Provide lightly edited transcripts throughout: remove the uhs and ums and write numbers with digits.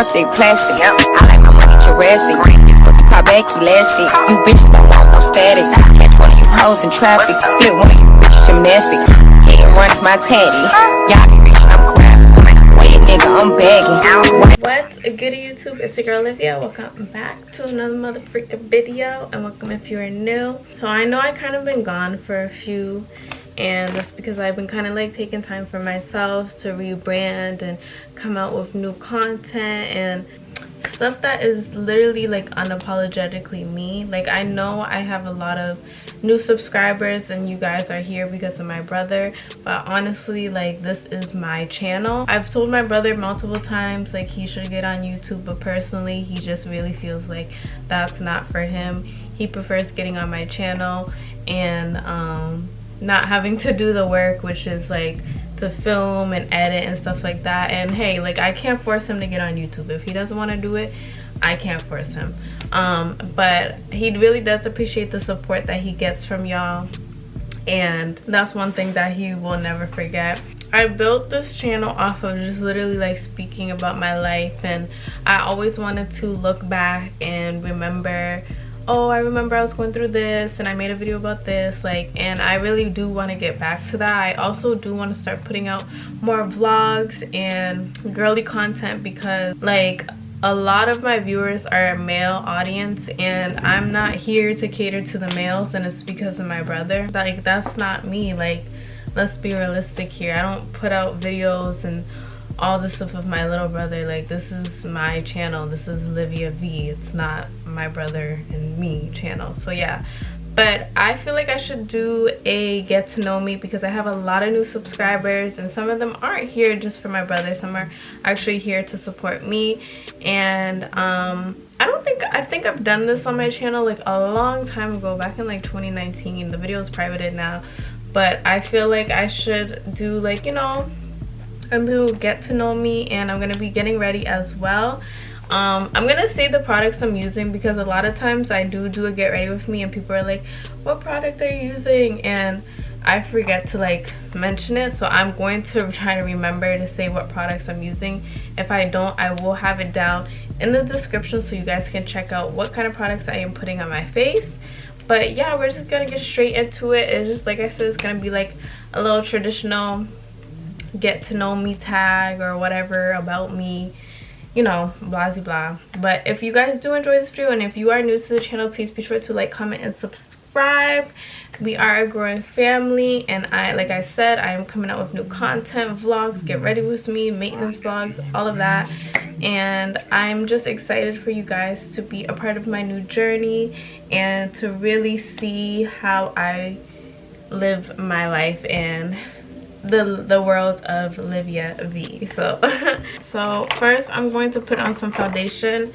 birthday plastic. I like my money Jurassic. This pussy pop back elastic. You bitches don't want no static. Catch one of you hoes in traffic. Flip one of you bitches gymnastic. Hit and run's my taddy. Y'all be reaching, I'm crapping. Wait, nigga, I'm bagging. What's good YouTube? It's your girl Olivia. Welcome back to another mother freaking video, and welcome if you're new. So I know I kind of been gone for a few, and that's because I've been kind of like taking time for myself to rebrand and come out with new content and stuff that is literally like unapologetically me. Like, I know I have a lot of new subscribers and you guys are here because of my brother, but honestly, like, this is my channel. I've told my brother multiple times like he should get on YouTube, but personally he just really feels like that's not for him. He prefers getting on my channel and not having to do the work, which is like to film and edit and stuff like that. And hey, like, I can't force him to get on YouTube. If he doesn't want to do it, I can't force him. But he really does appreciate the support that he gets from y'all, and that's one thing that he will never forget. I built this channel off of just literally like speaking about my life, and I always wanted to look back and remember, oh, I remember I was going through this and I made a video about this, like, and I really do want to get back to that. I also do want to start putting out more vlogs and girly content because like a lot of my viewers are a male audience, and I'm not here to cater to the males, and it's because of my brother. Like, that's not me. Like, let's be realistic here. I don't put out videos and all this stuff with my little brother. Like, this is my channel. This is Olivia V. It's not my brother and me channel. So yeah, but I feel like I should do a get to know me because I have a lot of new subscribers, and some of them aren't here just for my brother. Some are actually here to support me. And I think I've done this on my channel like a long time ago, back in like 2019. The video is privated now, but I feel like I should do, like, you know, a little get to know me. And I'm gonna be getting ready as well. I'm gonna say the products I'm using because a lot of times I do a get ready with me and people are like, what product are you using? And I forget to like mention it, so I'm going to try to remember to say what products I'm using. If I don't, I will have it down in the description so you guys can check out what kind of products I am putting on my face. But yeah, we're just gonna get straight into it. It's just, like I said, it's gonna be like a little traditional get to know me tag or whatever about me, you know, blah blah. But if you guys do enjoy this video, and if you are new to the channel, please be sure to like, comment, and subscribe. We are a growing family, and like I said, I am coming out with new content, vlogs, get ready with me, maintenance vlogs, all of that. And I'm just excited for you guys to be a part of my new journey and to really see how I live my life and the world of Olivia V. So first I'm going to put on some foundation.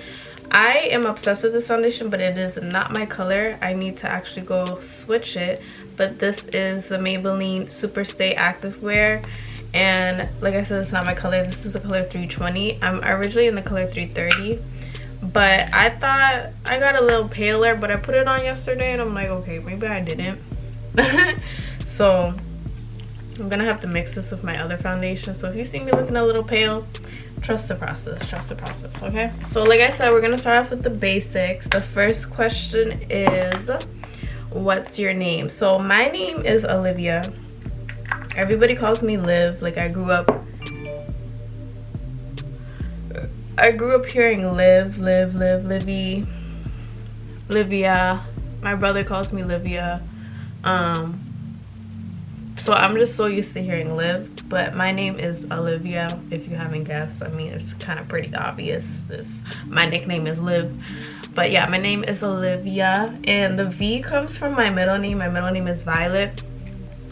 I am obsessed with this foundation, but it is not my color. I need to actually go switch it. But this is the Maybelline Superstay Activewear, and like I said, it's not my color. This is the color 320. I'm originally in the color 330, but I thought I got a little paler, but I put it on yesterday and I'm like, okay, maybe I didn't. So I'm gonna have to mix this with my other foundation. So if you see me looking a little pale, trust the process, okay? So like I said, we're gonna start off with the basics. The first question is, what's your name? So my name is Olivia. Everybody calls me Liv. Like, I grew up hearing Liv, Livvy, Livia. My brother calls me Livia. So I'm just so used to hearing Liv, but my name is Olivia, if you haven't guessed. I mean, it's kind of pretty obvious if my nickname is Liv. But yeah, my name is Olivia, and the V comes from my middle name. My middle name is Violet.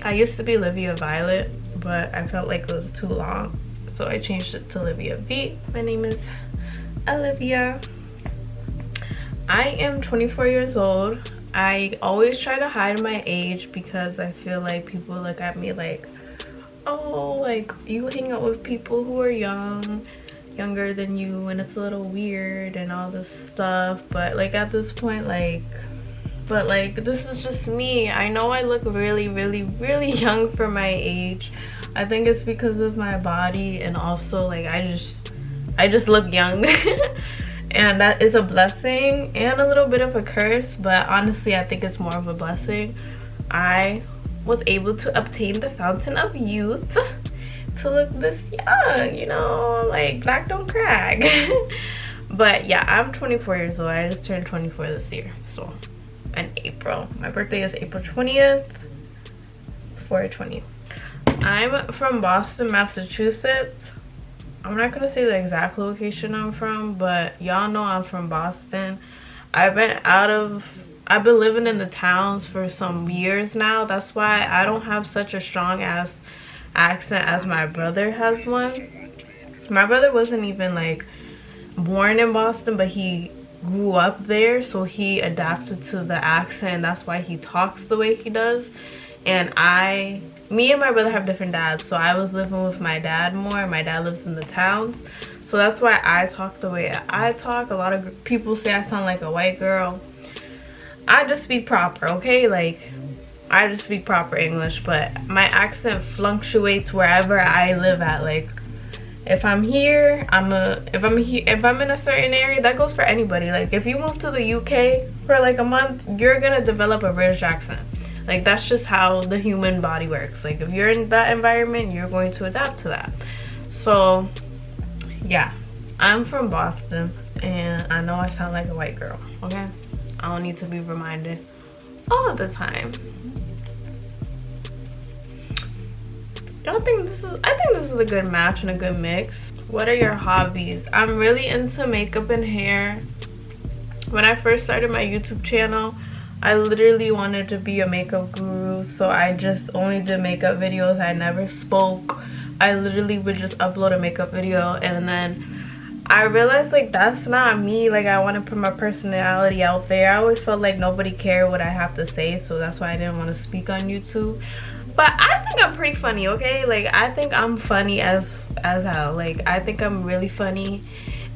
I used to be Livia Violet, but I felt like it was too long, so I changed it to Olivia V. My name is Olivia. I am 24 years old. I always try to hide my age because I feel like people look at me like, oh, like, you hang out with people who are younger than you, and it's a little weird and all this stuff. But like, at this point, like, this is just me. I know I look really young for my age. I think it's because of my body, and also like I I just look young. And that is a blessing and a little bit of a curse, but honestly I think it's more of a blessing. I was able to obtain the fountain of youth to look this young, you know, like black don't crack. But yeah, I'm 24 years old. I just turned 24 this year, so in April. My birthday is April 20th, 4/20. I'm from Boston, Massachusetts. I'm not gonna say the exact location I'm from, but y'all know I'm from Boston. I've been living in the towns for some years now. That's why I don't have such a strong ass accent as my brother has one. My brother wasn't even like born in Boston, but he grew up there, so he adapted to the accent. That's why he talks the way he does. And me and my brother have different dads, so I was living with my dad more, and my dad lives in the towns, so that's why I talk the way I talk. A lot of people say I sound like a white girl. I just speak proper, okay? Like, I just speak proper English, but my accent fluctuates wherever I live at. Like, if I'm here, if I'm in a certain area, that goes for anybody. Like, if you move to the UK for like a month, you're gonna develop a British accent. Like, that's just how the human body works. Like, if you're in that environment, you're going to adapt to that. So yeah, I'm from Boston, and I know I sound like a white girl, okay? I don't need to be reminded all the time. I think this is a good match and a good mix. What are your hobbies? I'm really into makeup and hair. When I first started my YouTube channel, I literally wanted to be a makeup guru, so I just only did makeup videos. I never spoke. I literally would just upload a makeup video, and then I realized like that's not me. Like, I want to put my personality out there. I always felt like nobody cared what I have to say, so that's why I didn't want to speak on YouTube. But I think I'm pretty funny, okay? Like, I think I'm funny as hell. Like, I think I'm really funny,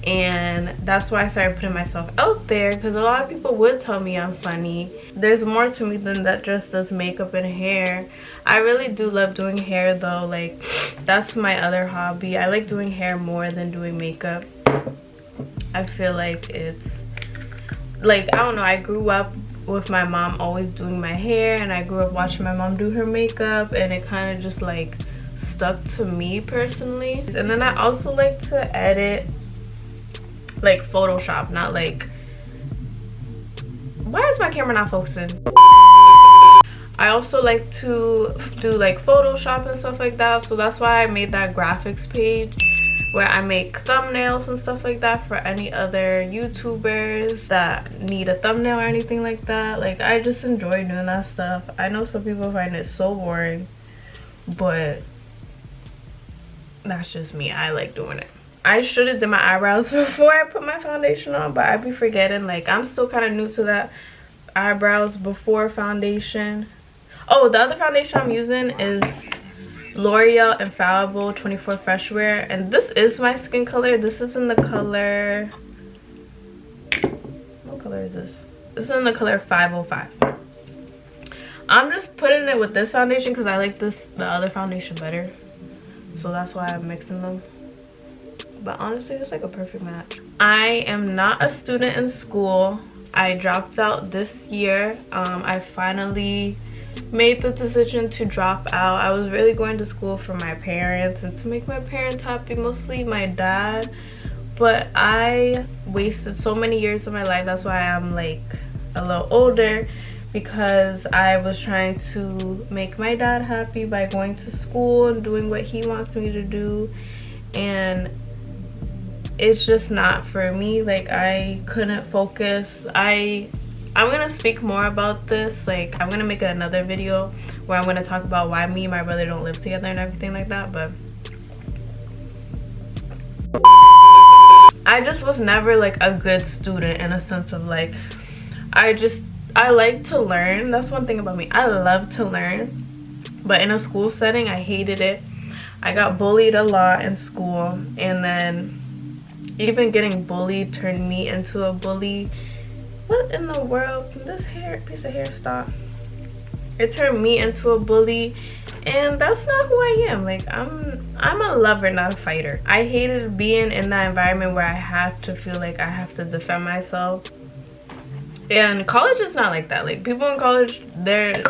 and that's why I started putting myself out there, because a lot of people would tell me I'm funny. There's more to me than that just does makeup and hair. I really do love doing hair though. Like, that's my other hobby. I like doing hair more than doing makeup. I feel like it's like, I don't know, I grew up with my mom always doing my hair, and I grew up watching my mom do her makeup, and it kind of just like stuck to me personally. And then I also like to edit, like Photoshop, not like, why is my camera not focusing? I also like to do like Photoshop and stuff like that, so that's why I made that graphics page where I make thumbnails and stuff like that for any other YouTubers that need a thumbnail or anything like that. Like, I just enjoy doing that stuff. I know some people find it so boring, but that's just me. I like doing it. I should have done my eyebrows before I put my foundation on, but I be forgetting. Like, I'm still kind of new to that eyebrows before foundation. Oh, the other foundation I'm using is L'Oreal Infallible 24 Fresh Wear, and this is my skin color. This is in the color, what color is this? This is in the color 505. I'm just putting it with this foundation because I like the other foundation better, so that's why I'm mixing them. But honestly, it's like a perfect match. I am not a student in school. I dropped out this year. I finally made the decision to drop out. I was really going to school for my parents and to make my parents happy, mostly my dad, but I wasted so many years of my life. That's why I'm like a little older, because I was trying to make my dad happy by going to school and doing what he wants me to do, and it's just not for me. Like, I couldn't focus. I'm gonna speak more about this. Like, I'm gonna make another video where I'm gonna talk about why me and my brother don't live together and everything like that, but I just was never like a good student, in a sense of like, I like to learn. That's one thing about me. I love to learn, but in a school setting, I hated it. I got bullied a lot in school, and then even getting bullied turned me into a bully. What in the world? Can this piece of hair stop? it turned me into a bully, and that's not who I am. Like, I'm a lover, not a fighter. I hated being in that environment where I have to feel like I have to defend myself. And college is not like that. Like, people in college, they're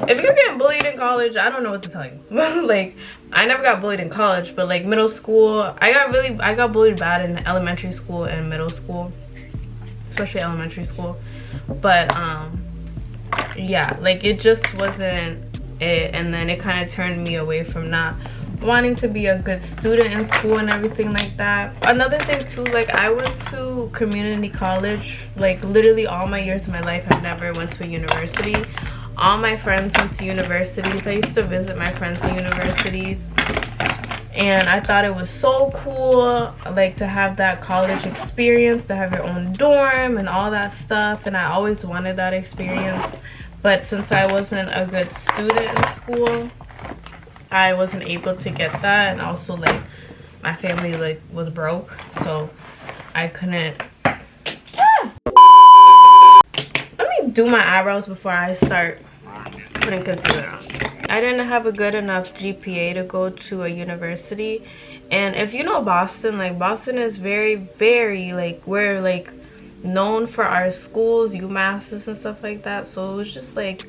if you're getting bullied in college, I don't know what to tell you. Like, I never got bullied in college, but like middle school, I got bullied bad in elementary school and middle school, especially elementary school. But yeah, like, it just wasn't it. And then it kind of turned me away from not wanting to be a good student in school and everything like that. Another thing too, like, I went to community college. Like, literally all my years of my life, I never went to a university. All my friends went to universities. I used to visit my friends in universities, and I thought it was so cool, like, to have that college experience, to have your own dorm and all that stuff. And I always wanted that experience, but since I wasn't a good student in school, I wasn't able to get that. And also, like, my family, like, was broke, so I couldn't. Let me do my eyebrows before I start putting concealer on. I didn't have a good enough GPA to go to a university. And if you know Boston, like, Boston is very, very, like, we're like known for our schools, UMasses and stuff like that. So it was just like,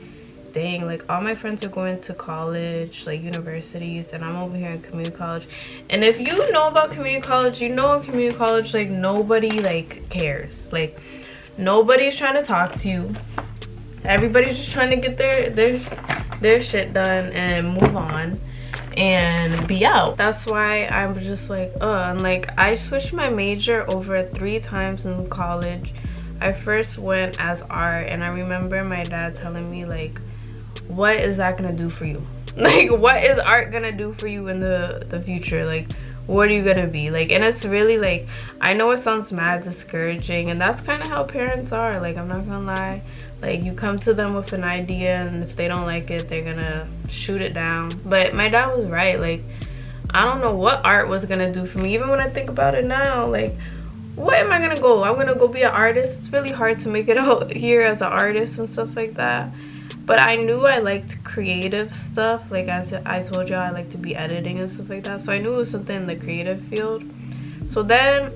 dang, like, all my friends are going to college, like universities, and I'm over here in community college. And if you know about community college, you know in community college, like, nobody, like, cares. Like, nobody's trying to talk to you. Everybody's just trying to get their shit done and move on and be out. That's why I'm just like, and like, I switched my major over 3 times in college. I first went as art, and I remember my dad telling me, like, what is that gonna do for you? Like, what is art gonna do for you in the future? Like, what are you gonna be? Like, and it's really, like, I know it sounds mad discouraging, and that's kind of how parents are. Like, I'm not gonna lie. Like, you come to them with an idea, and if they don't like it, they're gonna shoot it down. But my dad was right. Like, I don't know what art was gonna do for me. Even when I think about it now, like, what am I gonna go? I'm gonna go be an artist. It's really hard to make it out here as an artist and stuff like that. But I knew I liked creative stuff. Like, as I told you, I like to be editing and stuff like that. So I knew it was something in the creative field. So then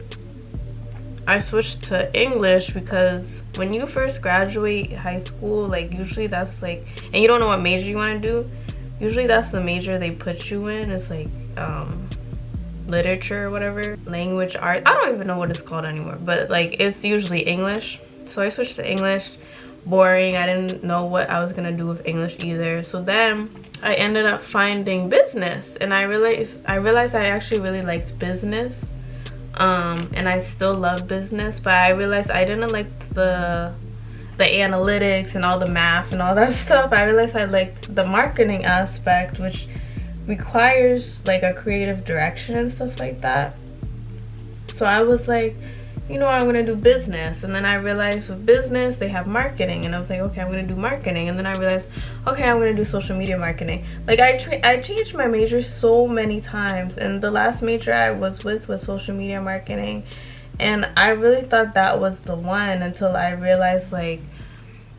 I switched to English, because when you first graduate high school, like, usually that's like, and you don't know what major you want to do, usually that's the major they put you in. It's like literature or whatever, language arts. I don't even know what it's called anymore, but like, it's usually English. So I switched to English. Boring. I didn't know what I was gonna do with English either. So then I ended up finding business, and I realized I actually really liked business, and I still love business, but I realized I didn't like the analytics and all the math and all that stuff. I realized I liked the marketing aspect, which requires like a creative direction and stuff like that. So I was like, you know, I'm gonna do business. And then I realized with business they have marketing, and I was like, okay, I'm gonna do marketing. And then I realized, okay, I'm gonna do social media marketing. Like, I changed my major so many times, and the last major I was with was social media marketing, and I really thought that was the one, until I realized, like,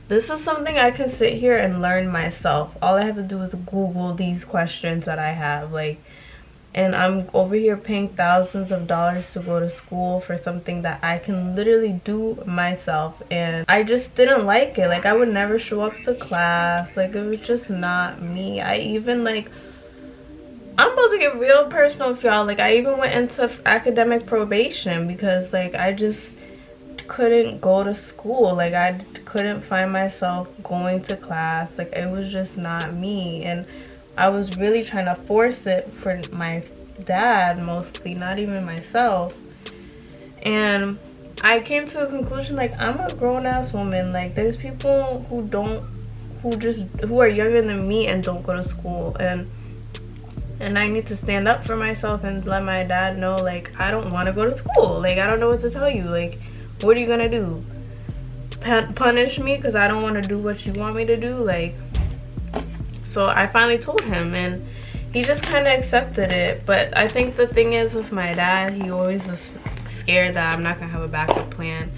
this is something I can sit here and learn myself. All I have to do is Google these questions that I have, like, and I'm over here paying thousands of dollars to go to school for something that I can literally do myself. And I just didn't like it. Like, I would never show up to class. Like, it was just not me. I even, like, I'm supposed to get real personal with y'all. Like, I even went into academic probation because, like, I just couldn't go to school. Like, I couldn't find myself going to class. Like, it was just not me. And I was really trying to force it for my dad mostly, not even myself. And I came to a conclusion, like, I'm a grown-ass woman. Like, there's people who are younger than me and don't go to school, and I need to stand up for myself and let my dad know, like, I don't want to go to school. Like, I don't know what to tell you. Like, what are you gonna do? Punish me because I don't want to do what you want me to do? Like, so I finally told him, and he just kind of accepted it. But I think the thing is with my dad, he always is scared that I'm not gonna have a backup plan.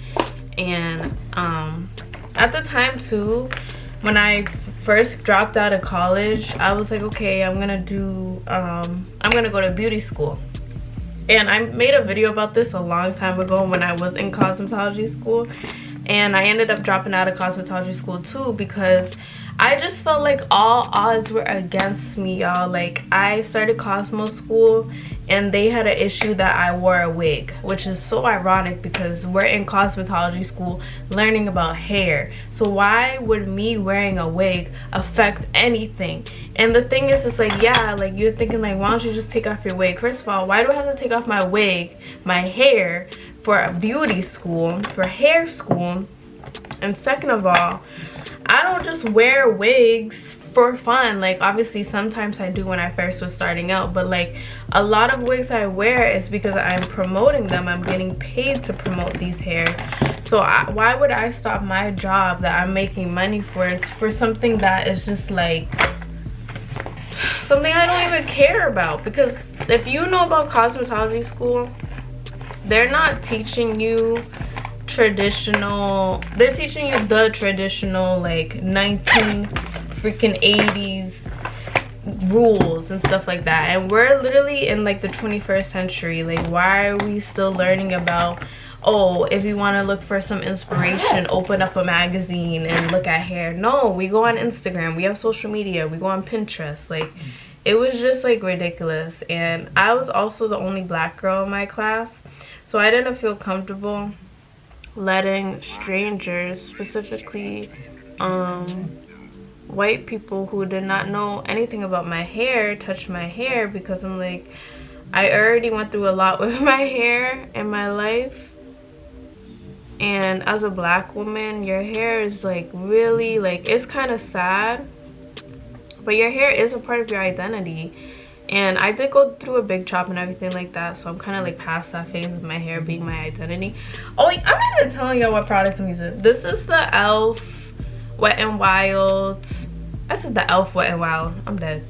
And at the time too, when I first dropped out of college, I was like, okay, I'm gonna go to beauty school. And I made a video about this a long time ago when I was in cosmetology school, and I ended up dropping out of cosmetology school too because I just felt like all odds were against me, y'all. Like, I started Cosmo school and they had an issue that I wore a wig, which is so ironic because we're in cosmetology school learning about hair. So why would me wearing a wig affect anything? And the thing is, it's like, yeah, like you're thinking like, why don't you just take off your wig? First of all, why do I have to take off my wig, my hair, for a beauty school, for hair school? And second of all, I don't just wear wigs for fun. Like, obviously sometimes I do when I first was starting out, but like a lot of wigs I wear is because I'm promoting them. I'm getting paid to promote these hair. So why would I stop my job that I'm making money for something that is just like something I don't even care about? Because if you know about cosmetology school, they're not teaching you traditional, they're teaching you the traditional like 1980s rules and stuff like that, and we're literally in like the 21st century. Like, why are we still learning about, oh, if you want to look for some inspiration, open up a magazine and look at hair? No, we go on Instagram, we have social media, we go on Pinterest. Like, it was just like ridiculous. And I was also the only black girl in my class, so I didn't feel comfortable letting strangers, specifically white people who did not know anything about my hair, touch my hair, because I'm like, I already went through a lot with my hair in my life. And as a black woman, your hair is like really, like, it's kind of sad, but your hair is a part of your identity. And I did go through a big chop and everything like that, so I'm kind of like past that phase of my hair being my identity. Oh wait, I'm not even telling y'all what product I'm using. This is the e.l.f. Wet n Wild. I said the e.l.f. Wet n Wild. I'm dead.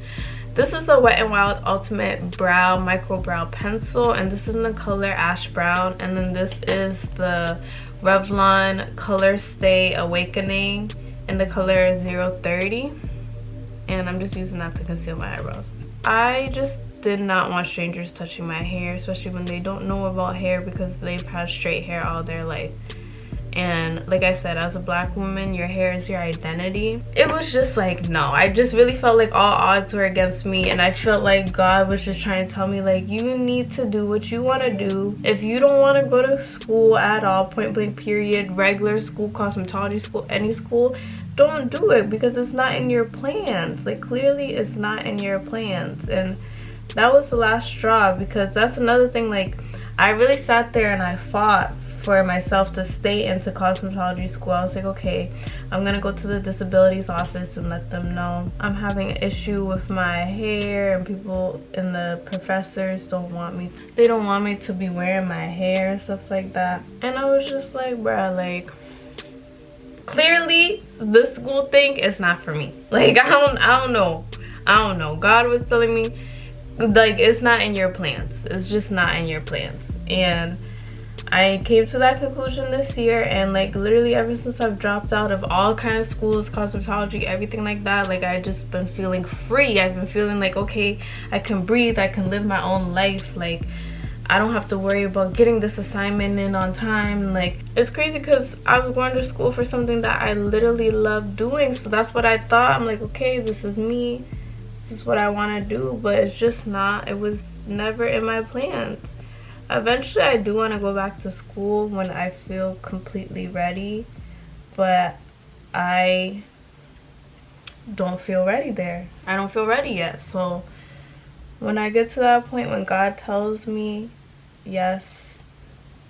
This is the Wet n Wild Ultimate Brow Micro Brow Pencil, and this is in the color Ash Brown. And then this is the Revlon Color Stay Awakening in the color 030. And I'm just using that to conceal my eyebrows. I just did not want strangers touching my hair, especially when they don't know about hair because they've had straight hair all their life. And like I said, as a black woman, your hair is your identity. It was just like, no, I just really felt like all odds were against me, and I felt like God was just trying to tell me, like, you need to do what you want to do. If you don't want to go to school at all, point blank period, regular school, cosmetology school, any school, don't do it, because it's not in your plans. Like, clearly it's not in your plans. And that was the last straw, because that's another thing. Like, I really sat there and I fought for myself to stay into cosmetology school. I was like, okay, I'm gonna go to the disabilities office and let them know I'm having an issue with my hair, and people and the professors don't want me to be wearing my hair and stuff like that. And I was just like, bruh, like, clearly the school thing is not for me. Like, I don't know. God was telling me, like, it's not in your plans. It's just not in your plans. And I came to that conclusion this year, and like literally ever since I've dropped out of all kind of schools, cosmetology, everything like that, like I just been feeling free. I've been feeling like, okay, I can breathe, I can live my own life. Like, I don't have to worry about getting this assignment in on time. Like, it's crazy because I was going to school for something that I literally love doing. So that's what I thought. I'm like, okay, this is me. This is what I want to do. But it's just not. It was never in my plans. Eventually, I do want to go back to school when I feel completely ready. But I don't feel ready there. I don't feel ready yet. So when I get to that point, when God tells me, yes,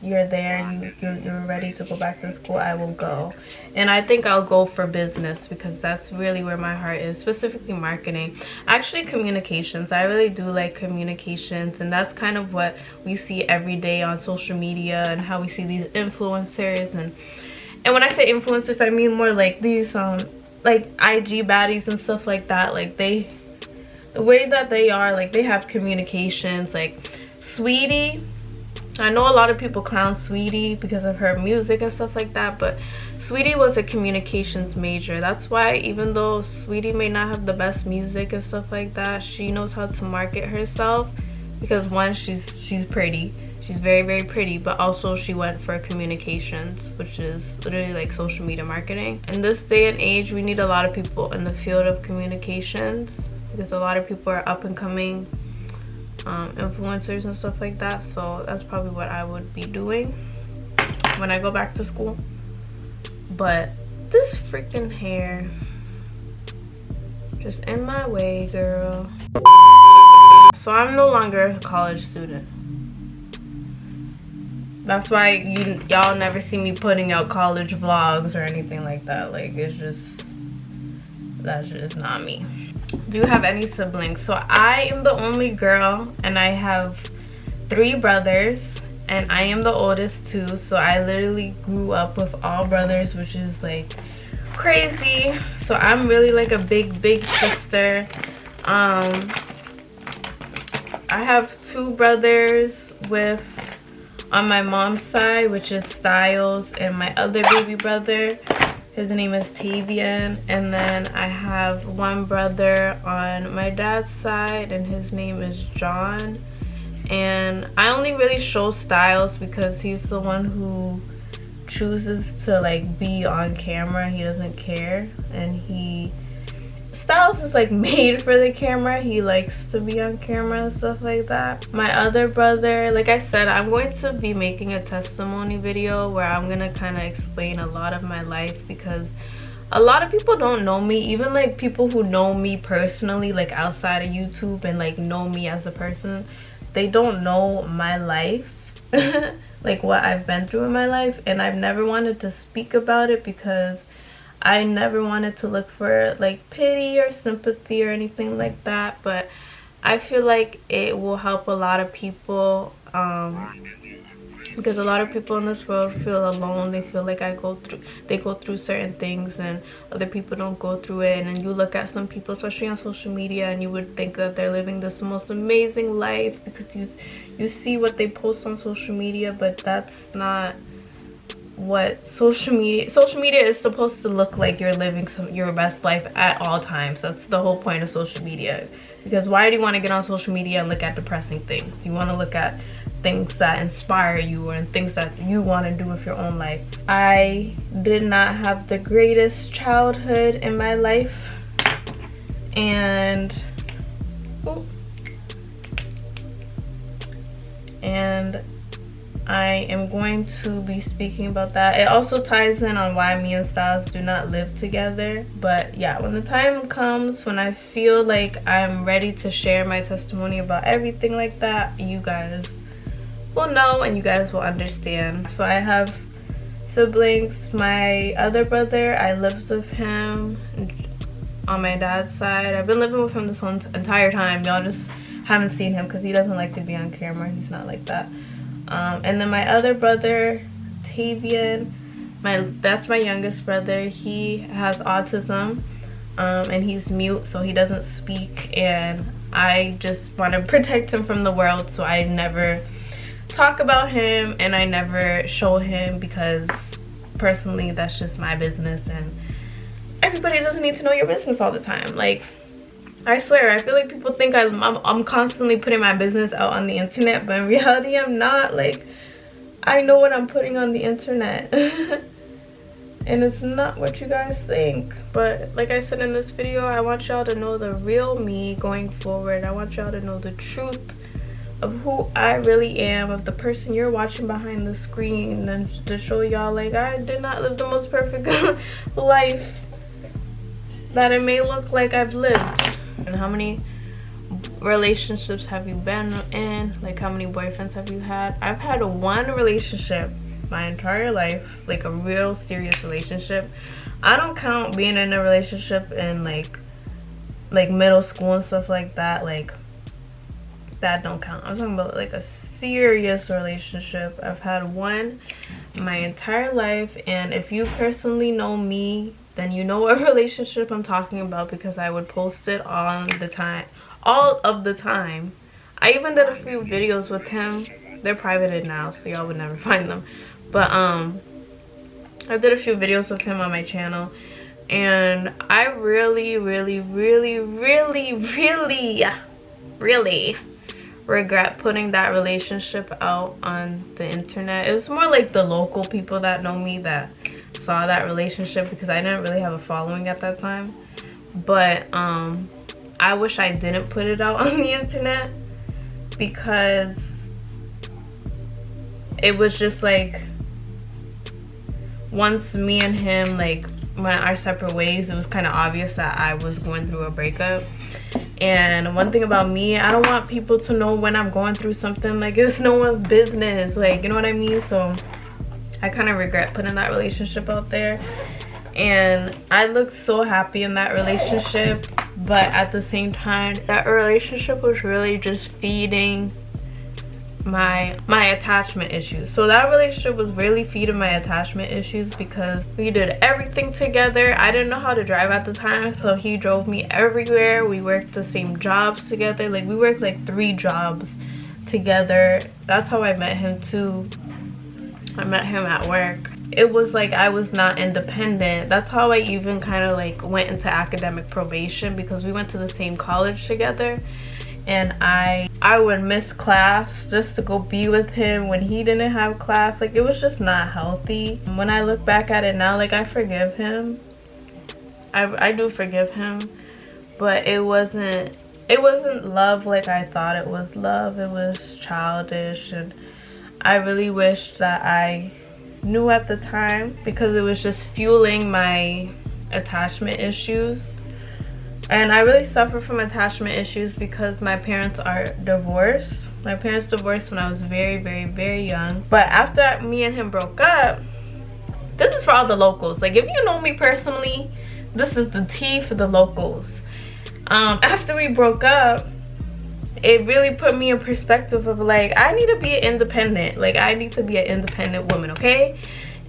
you're there, you're ready to go back to school, I will go. And I think I'll go for business, because that's really where my heart is, specifically marketing. Actually, communications. I really do like communications, and that's kind of what we see every day on social media, and how we see these influencers. And when I say influencers, I mean more like these like IG baddies and stuff like that. Like, the way that they are, like, they have communications. Like Sweetie, I know a lot of people clown Sweetie because of her music and stuff like that, but Sweetie was a communications major. That's why even though Sweetie may not have the best music and stuff like that, she knows how to market herself, because one, she's pretty. She's very, very pretty, but also she went for communications, which is literally like social media marketing. In this day and age, we need a lot of people in the field of communications, because a lot of people are up and coming influencers and stuff like that. So that's probably what I would be doing when I go back to school. But this freaking hair just in my way, girl. So I'm no longer a college student. That's why y'all never see me putting out college vlogs or anything like that. Like, that's just not me. Do you have any siblings? So I am the only girl, and I have 3 brothers, and I am the oldest too. So I literally grew up with all brothers, which is like crazy. So I'm really like a big sister. I have 2 brothers on my mom's side, which is Styles, and my other baby brother, his name is Tavian. And then I have 1 brother on my dad's side, and his name is John. And I only really show Styles because he's the one who chooses to like be on camera. He doesn't care, and Styles is like made for the camera. He likes to be on camera and stuff like that. My other brother, like I said, I'm going to be making a testimony video where I'm gonna kind of explain a lot of my life, because a lot of people don't know me. Even like people who know me personally, like outside of YouTube, and like know me as a person, they don't know my life. Like what I've been through in my life. And I've never wanted to speak about it because I never wanted to look for like pity or sympathy or anything like that. But I feel like it will help a lot of people, because a lot of people in this world feel alone. They feel like they go through certain things and other people don't go through it. And then you look at some people, especially on social media, and you would think that they're living this most amazing life because you see what they post on social media. But that's not what social media is supposed to look like. You're living your best life at all times. That's the whole point of social media. Because why do you want to get on social media and look at depressing things? You want to look at things that inspire you and things that you want to do with your own life. I did not have the greatest childhood in my life, and I am going to be speaking about that. It also ties in on why me and Styles do not live together. But yeah, when the time comes, when I feel like I'm ready to share my testimony about everything like that, you guys will know and you guys will understand. So I have siblings. My other brother, I lived with him on my dad's side. I've been living with him this whole entire time. Y'all just haven't seen him because he doesn't like to be on camera. He's not like that. And then my other brother, Tavian, that's my youngest brother. He has autism, and he's mute, so he doesn't speak, and I just want to protect him from the world, so I never talk about him and I never show him, because personally that's just my business, and everybody doesn't need to know your business all the time. Like, I swear, I feel like people think I'm constantly putting my business out on the internet, but in reality I'm not. Like, I know what I'm putting on the internet. And it's not what you guys think. But like I said in this video, I want y'all to know the real me going forward. I want y'all to know the truth of who I really am, of the person you're watching behind the screen, and to show y'all, like, I did not live the most perfect life that it may look like I've lived. And how many relationships have you been in? Like, how many boyfriends have you had? I've had 1 relationship my entire life, like a real serious relationship. I don't count being in a relationship in like middle school and stuff like that. Like, that don't count. I'm talking about like a serious relationship. I've had 1 my entire life, and if you personally know me, then you know what relationship I'm talking about, because I would post it all of the time. I even did a few videos with him. They're privated now, so y'all would never find them. But I did a few videos with him on my channel, and I really regret putting that relationship out on the internet. It was more like the local people that know me that saw that relationship, because I didn't really have a following at that time. But I wish I didn't put it out on the internet, because it was just like, once me and him like went our separate ways, it was kind of obvious that I was going through a breakup. And one thing about me, I don't want people to know when I'm going through something. Like, it's no one's business, like, you know what I mean? So I kind of regret putting that relationship out there. And I looked so happy in that relationship, but at the same time, that relationship was really just feeding my attachment issues. So that relationship was really feeding my attachment issues, because we did everything together. I didn't know how to drive at the time, so he drove me everywhere. We worked the same jobs together. Like, we worked like 3 jobs together. That's how I met him too. I met him at work. It was like I was not independent. That's how I even kind of like went into academic probation, because we went to the same college together. And I would miss class just to go be with him when he didn't have class. Like, it was just not healthy. When I look back at it now, like, I forgive him. I do forgive him, but it wasn't love like I thought it was love. It was childish, and I really wish that I knew at the time, because it was just fueling my attachment issues. And I really suffer from attachment issues because my parents are divorced. My parents divorced when I was very young. But after me and him broke up, this is for all the locals. Like, if you know me personally, this is the tea for the locals. After we broke up, it really put me in perspective of like, I need to be independent. Like, I need to be an independent woman, okay?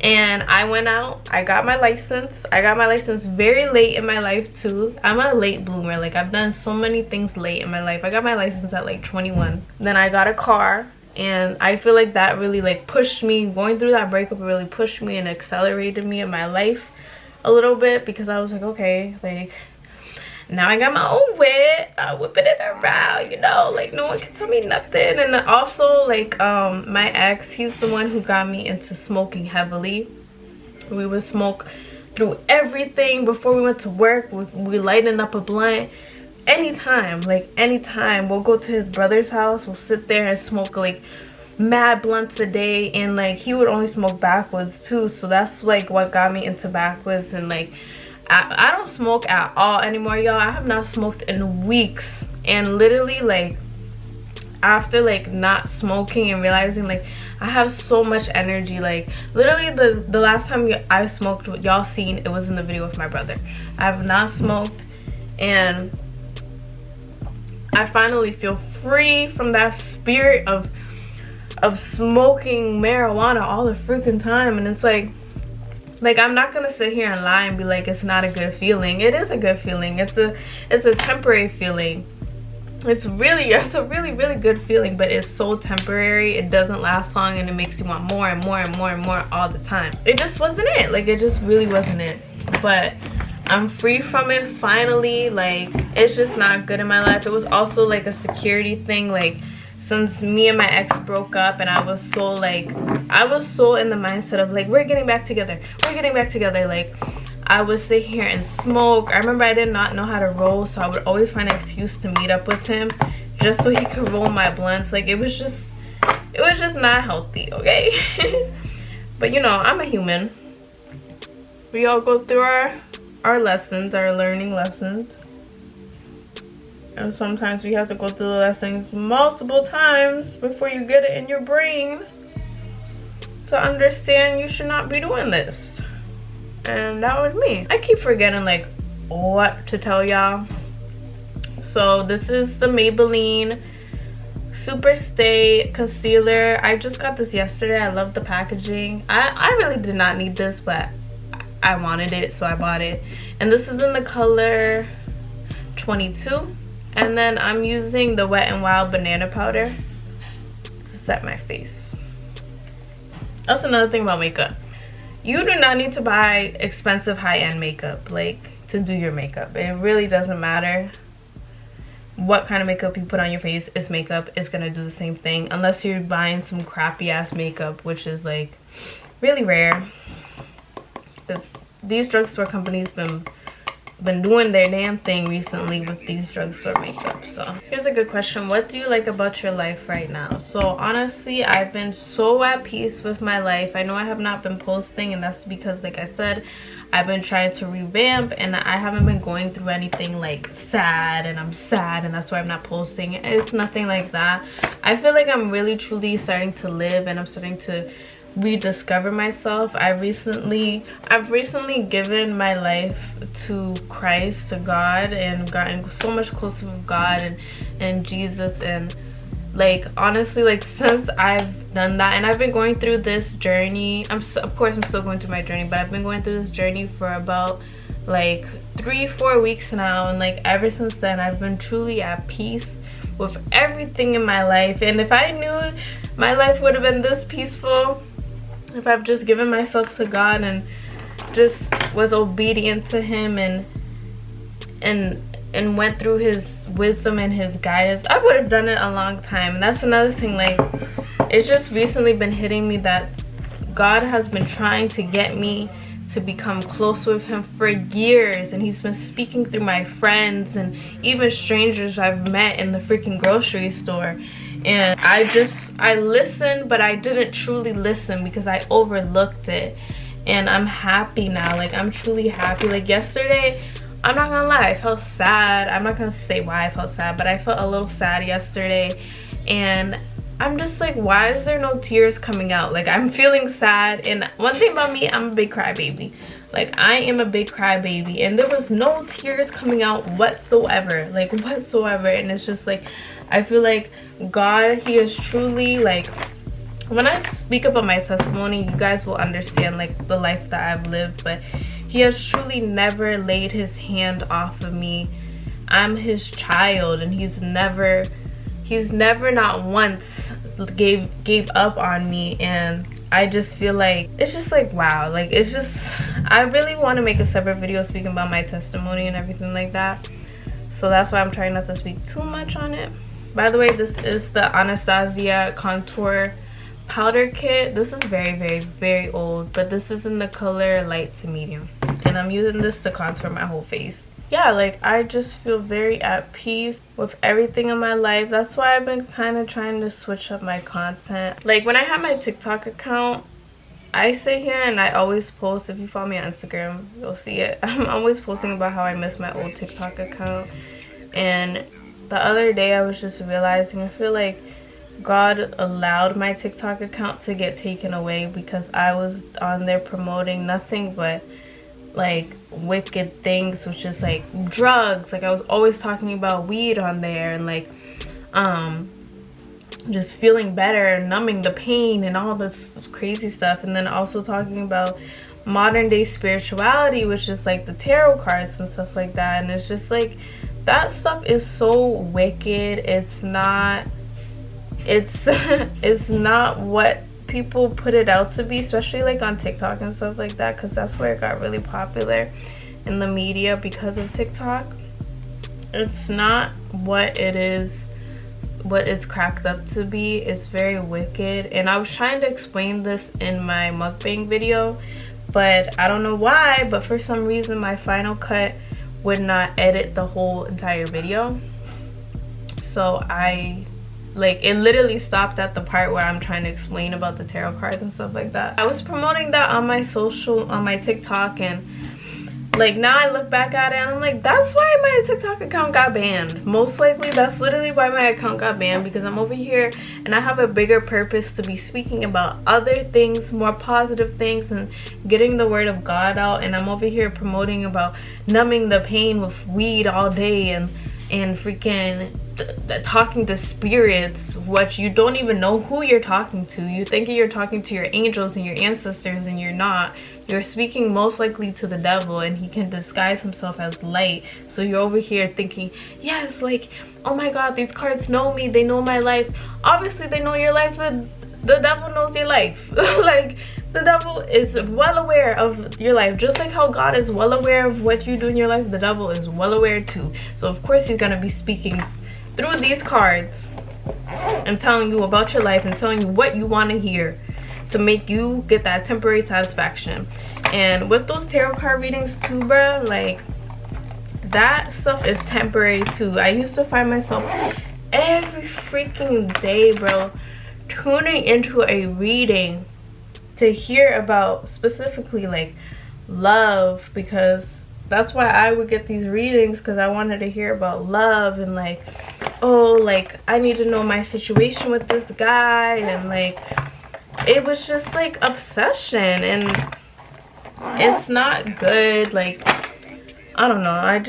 And I went out, I got my license. I got my license very late in my life too. I'm a late bloomer. Like, I've done so many things late in my life. I got my license at like 21. Then I got a car, and I feel like that really like pushed me. Going through that breakup really pushed me and accelerated me in my life a little bit, because I was like, okay, like, now I got my own whip. I'm whipping it around, you know, like, no one can tell me nothing. And also, like, my ex, he's the one who got me into smoking heavily. We would smoke through everything. Before we went to work, we lighten up a blunt. Anytime, like, anytime. We'll go to his brother's house. We'll sit there and smoke, like, mad blunts a day. And, like, he would only smoke backwoods, too. So that's, like, what got me into backwoods. And, like, I don't smoke at all anymore, y'all. I have not smoked in weeks. And literally, like, after like not smoking and realizing like I have so much energy, like literally the last time I smoked, what y'all seen, it was in the video with my brother. I have not smoked, and I finally feel free from that spirit of smoking marijuana all the freaking time. And it's like I'm not gonna sit here and lie and be like it's not a good feeling. It is a good feeling. It's a temporary feeling. It's a really good feeling, but it's so temporary. It doesn't last long, and it makes you want more and more and more and more all the time. It just wasn't it. Like, it just really wasn't it. But I'm free from it finally. Like, it's just not good in my life. It was also like a security thing. Like, since me and my ex broke up, and I was so in the mindset of like, we're getting back together, like I would sit here and smoke. I remember I did not know how to roll, so I would always find an excuse to meet up with him just so he could roll my blunts. Like, it was just not healthy, okay? But you know, I'm a human. We all go through our lessons, our learning lessons. And sometimes we have to go through the lessons multiple times before you get it in your brain to understand you should not be doing this. And that was me. I keep forgetting like what to tell y'all. So this is the Maybelline Super Stay Concealer. I just got this yesterday. I love the packaging. I really did not need this, but I wanted it, so I bought it. And this is in the color 22. And then I'm using the Wet n Wild banana powder to set my face. That's another thing about makeup. you do not need to buy expensive high-end makeup like to do your makeup. It really doesn't matter what kind of makeup you put on your face. It's makeup. It's gonna do the same thing, unless you're buying some crappy ass makeup, which is like really rare, because these drugstore companies been doing their damn thing recently with these drugstore makeup. So here's a good question: what do you like about your life right now? So honestly, I've been so at peace with my life. I know I have not been posting, and that's because, like I said, I've been trying to revamp, and I haven't been going through anything like sad, and I'm sad and that's why I'm not posting. It's nothing like that. I feel like I'm really truly starting to live, and I'm starting to rediscover myself. I've recently given my life to Christ, to God, and gotten so much closer with God and Jesus. And like, honestly, like, since I've done that, and I've been going through this journey, of course I'm still going through my journey, but I've been going through this journey for about like 3-4 weeks now, and like ever since then I've been truly at peace with everything in my life. And if I knew my life would have been this peaceful if I've just given myself to God and just was obedient to him and went through his wisdom and his guidance, I would have done it a long time. And that's another thing, like, it's just recently been hitting me that God has been trying to get me to become close with him for years, and he's been speaking through my friends and even strangers I've met in the freaking grocery store. And I listened, but I didn't truly listen because I overlooked it. And I'm happy now. Like, I'm truly happy. Like, yesterday, I'm not gonna lie, I felt sad. I'm not gonna say why I felt sad, but I felt a little sad yesterday. And I'm just like, why is there no tears coming out? Like, I'm feeling sad. And one thing about me, I'm a big crybaby. Like, I am a big crybaby, and there was no tears coming out whatsoever. Like, whatsoever. And it's just like, I feel like God, he is truly, like, when I speak about my testimony, you guys will understand like the life that I've lived, but he has truly never laid his hand off of me. I'm his child, and he's never not once gave up on me. And I just feel like it's just like, wow, like, it's just, I really want to make a separate video speaking about my testimony and everything like that. So that's why I'm trying not to speak too much on it. By the way, this is the Anastasia contour powder kit. This is very, very, very old, but this is in the color light to medium, and I'm using this to contour my whole face. Yeah, like, I just feel very at peace with everything in my life. That's why I've been kind of trying to switch up my content. Like, when I have my TikTok account, I sit here and I always post. If you follow me on Instagram, you'll see it. I'm always posting about how I miss my old TikTok account. And the other day I was just realizing, I feel like God allowed my TikTok account to get taken away because I was on there promoting nothing but like wicked things, which is like drugs. Like, I was always talking about weed on there, and like just feeling better, numbing the pain and all this crazy stuff. And then also talking about modern day spirituality, which is like the tarot cards and stuff like that. And it's just like, that stuff is so wicked. It's not it's not what people put it out to be, especially like on TikTok and stuff like that, because that's where it got really popular in the media because of TikTok. It's not what it is, what it's cracked up to be. It's very wicked. And I was trying to explain this in my mukbang video, but I don't know why, but for some reason my Final Cut would not edit the whole entire video. So it literally stopped at the part where I'm trying to explain about the tarot cards and stuff like that. I was promoting that on my TikTok, and like, now I look back at it and I'm like, that's why my TikTok account got banned. Most likely that's literally why my account got banned, because I'm over here and I have a bigger purpose to be speaking about other things, more positive things, and getting the word of God out. And I'm over here promoting about numbing the pain with weed all day and freaking talking to spirits, what you don't even know who you're talking to. You think you're talking to your angels and your ancestors, and you're not. You're speaking most likely to the devil, and he can disguise himself as light. So you're over here thinking, yes, like, oh my god, these cards know me, they know my life. Obviously they know your life. The devil knows your life. Like, The devil is well aware of your life. Just like how God is well aware of what you do in your life, the devil is well aware too. So of course he's going to be speaking through these cards and telling you about your life and telling you what you want to hear to make you get that temporary satisfaction. And with those tarot card readings too, bro, like that stuff is temporary too. I used to find myself every freaking day, bro, tuning into a reading to hear about specifically like love, because that's why I would get these readings, because I wanted to hear about love and like, oh, like I need to know my situation with this guy, and like it was just like obsession, and it's not good. Like I don't know,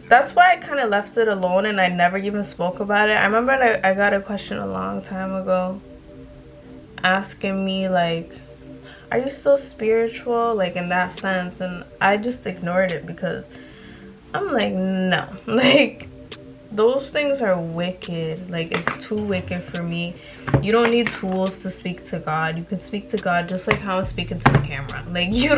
that's why I kind of left it alone and I never even spoke about it. I remember I got a question a long time ago asking me like, are you still spiritual, like in that sense? And I just ignored it because I'm like, no, like those things are wicked. Like it's too wicked for me. You don't need tools to speak to God. You can speak to God just like how I'm speaking to the camera. Like you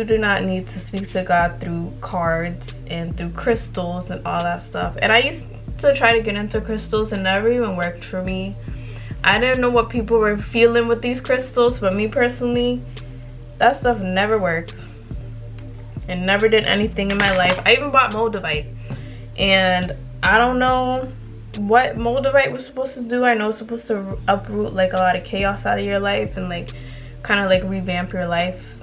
do not need to speak to God through cards and through crystals and all that stuff. And I used to try to get into crystals and never even worked for me. I didn't know what people were feeling with these crystals, but me personally, that stuff never works. It never did anything in my life. I even bought moldavite, and I don't know what moldavite was supposed to do. I know it's supposed to uproot like a lot of chaos out of your life and like kind of like revamp your life.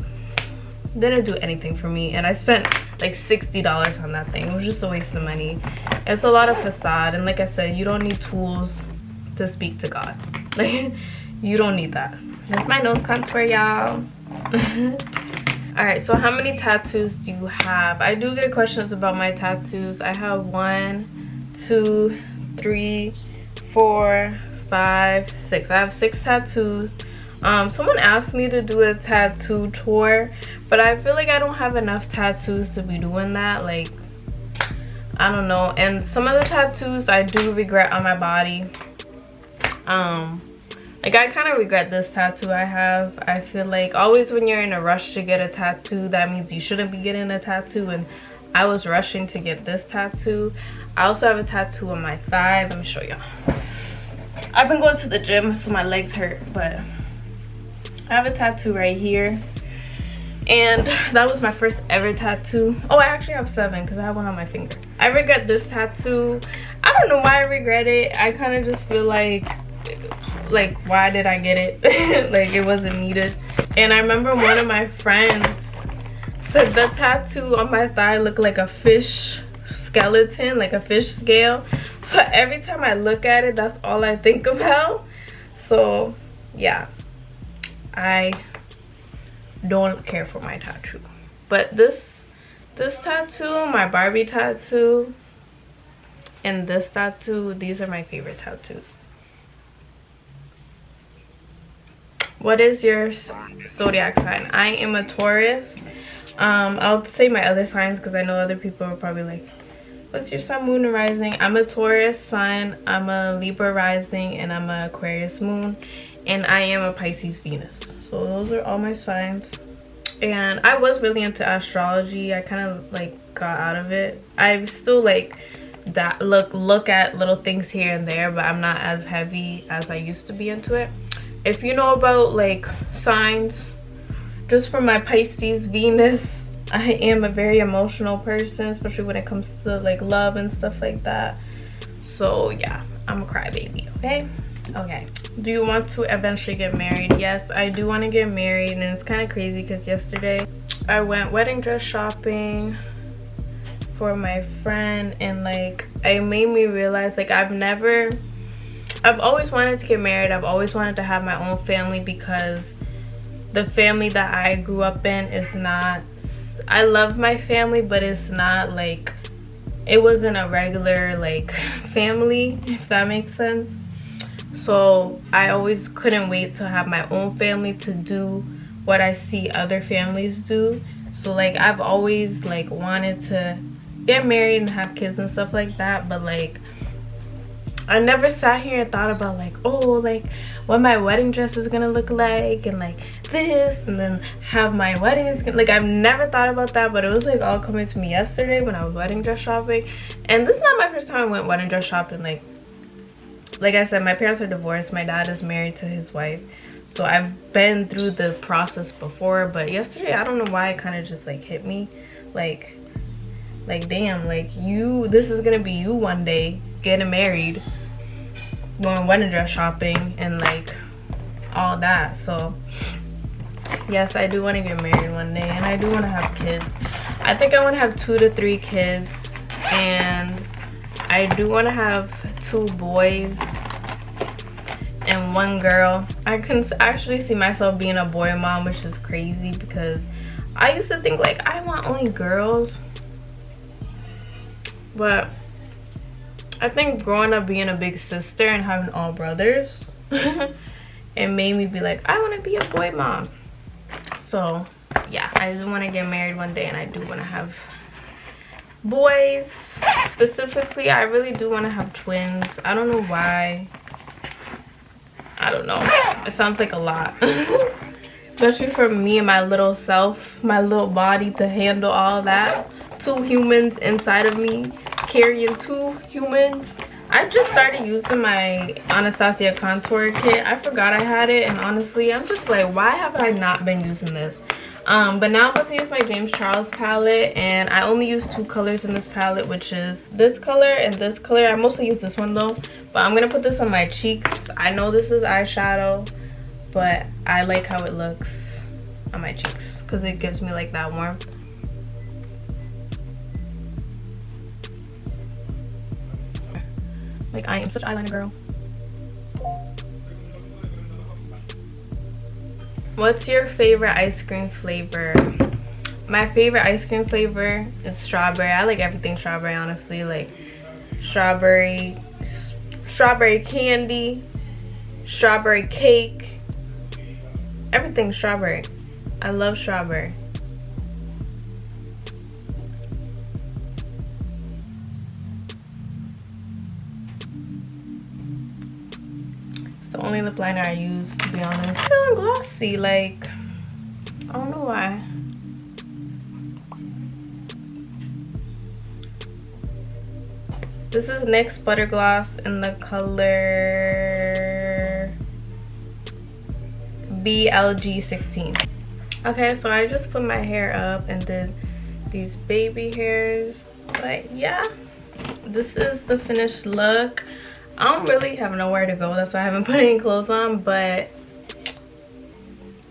Didn't do anything for me, and I spent like $60 on that thing. It was just a waste of money. It's a lot of facade, and like I said, you don't need tools to speak to God. Like you don't need that. That's my nose contour, y'all. All right, so how many tattoos do you have? I do get questions about my tattoos. I have 1, 2, 3, 4, 5, 6. I have 6 tattoos. Someone asked me to do a tattoo tour, but I feel like I don't have enough tattoos to be doing that. Like I don't know. And some of the tattoos I do regret on my body. Like I kind of regret this tattoo I have. I feel like always when you're in a rush to get a tattoo, that means you shouldn't be getting a tattoo, and I was rushing to get this tattoo. I also have a tattoo on my thigh. Let me show y'all. I've been going to the gym so my legs hurt, but I have a tattoo right here, and that was my first ever tattoo. Oh, I actually have 7 because I have one on my finger. I regret this tattoo. I don't know why I regret it. I kind of just feel like why did I get it? Like it wasn't needed. And I remember one of my friends said the tattoo on my thigh looked like a fish skeleton, like a fish scale. So every time I look at it, that's all I think about. So yeah, I don't care for my tattoo. But this tattoo, my Barbie tattoo, and this tattoo, these are my favorite tattoos. What is your zodiac sign? I am a Taurus. I'll say my other signs because I know other people are probably like, what's your sun, moon, and rising? I'm a Taurus sun, I'm a Libra rising, and I'm a Aquarius moon, and I am a Pisces Venus. So those are all my signs. And I was really into astrology. I kind of like got out of it. I still like that look at little things here and there, but I'm not as heavy as I used to be into it. If you know about like signs, just from my Pisces Venus, I am a very emotional person, especially when it comes to like love and stuff like that. So yeah, I'm a crybaby. Okay, do you want to eventually get married? Yes, I do want to get married, and it's kind of crazy because yesterday I went wedding dress shopping for my friend, and like it made me realize like I've always wanted to get married. I've always wanted to have my own family, because the family that I grew up in is not, I love my family, but it's not like, it wasn't a regular like family, if that makes sense. So I always couldn't wait to have my own family, to do what I see other families do. So like I've always like wanted to get married and have kids and stuff like that, but like I never sat here and thought about like, oh, like what my wedding dress is gonna look like, and like this, and then have my wedding is like, I've never thought about that, but it was like all coming to me yesterday when I was wedding dress shopping. And this is not my first time I went wedding dress shopping. Like I said, my parents are divorced. My dad is married to his wife, so I've been through the process before. But yesterday, I don't know why, it kind of just like hit me, like damn, like this is gonna be you one day, getting married, going wedding dress shopping, and like all that. So yes, I do want to get married one day, and I do want to have kids. I think I want to have 2 to 3 kids, and I do want to have 2 boys and 1 girl. I can actually see myself being a boy mom, which is crazy because I used to think like I want only girls, but I think growing up being a big sister and having all brothers it made me be like, I want to be a boy mom. So yeah, I just want to get married one day, and I do want to have boys. Specifically, I really do want to have twins. I don't know why. I don't know, it sounds like a lot especially for me and my little self, my little body, to handle all that. 2 humans inside of me carrying 2 humans. I just started using my Anastasia contour kit. I forgot I had it, and honestly I'm just like, why have I not been using this? But now I'm about to use my James Charles palette, and I only use 2 colors in this palette, which is this color and this color. I mostly use this one though, but I'm gonna put this on my cheeks. I know this is eyeshadow, but I like how it looks on my cheeks because it gives me like that warmth. Like, I am such an eyeliner girl. What's your favorite ice cream flavor? My favorite ice cream flavor is strawberry. I like everything strawberry, honestly. Like strawberry candy, strawberry cake, everything strawberry. I love strawberry. It's the only lip liner I use, to be honest. It's feeling glossy, like, I don't know why. This is NYX Butter Gloss in the color BLG16. Okay, so I just put my hair up and did these baby hairs. But yeah, this is the finished look. I don't really have nowhere to go, that's why I haven't put any clothes on, but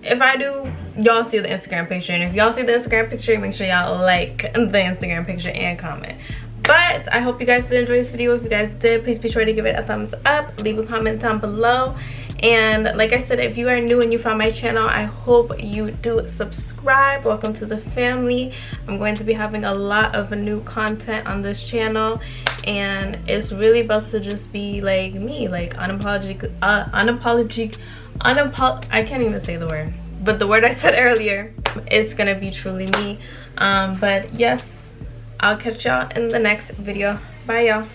if I do, y'all see the Instagram picture, and if y'all see the Instagram picture, make sure y'all like the Instagram picture and comment. But I hope you guys did enjoy this video. If you guys did, please be sure to give it a thumbs up, leave a comment down below, and like I said, if you are new and you found my channel, I hope you do subscribe. Welcome to the family. I'm going to be having a lot of new content on this channel, and it's really about to just be like me, like I can't even say the word, but the word I said earlier, it's gonna be truly me. But yes, I'll catch y'all in the next video. Bye, y'all.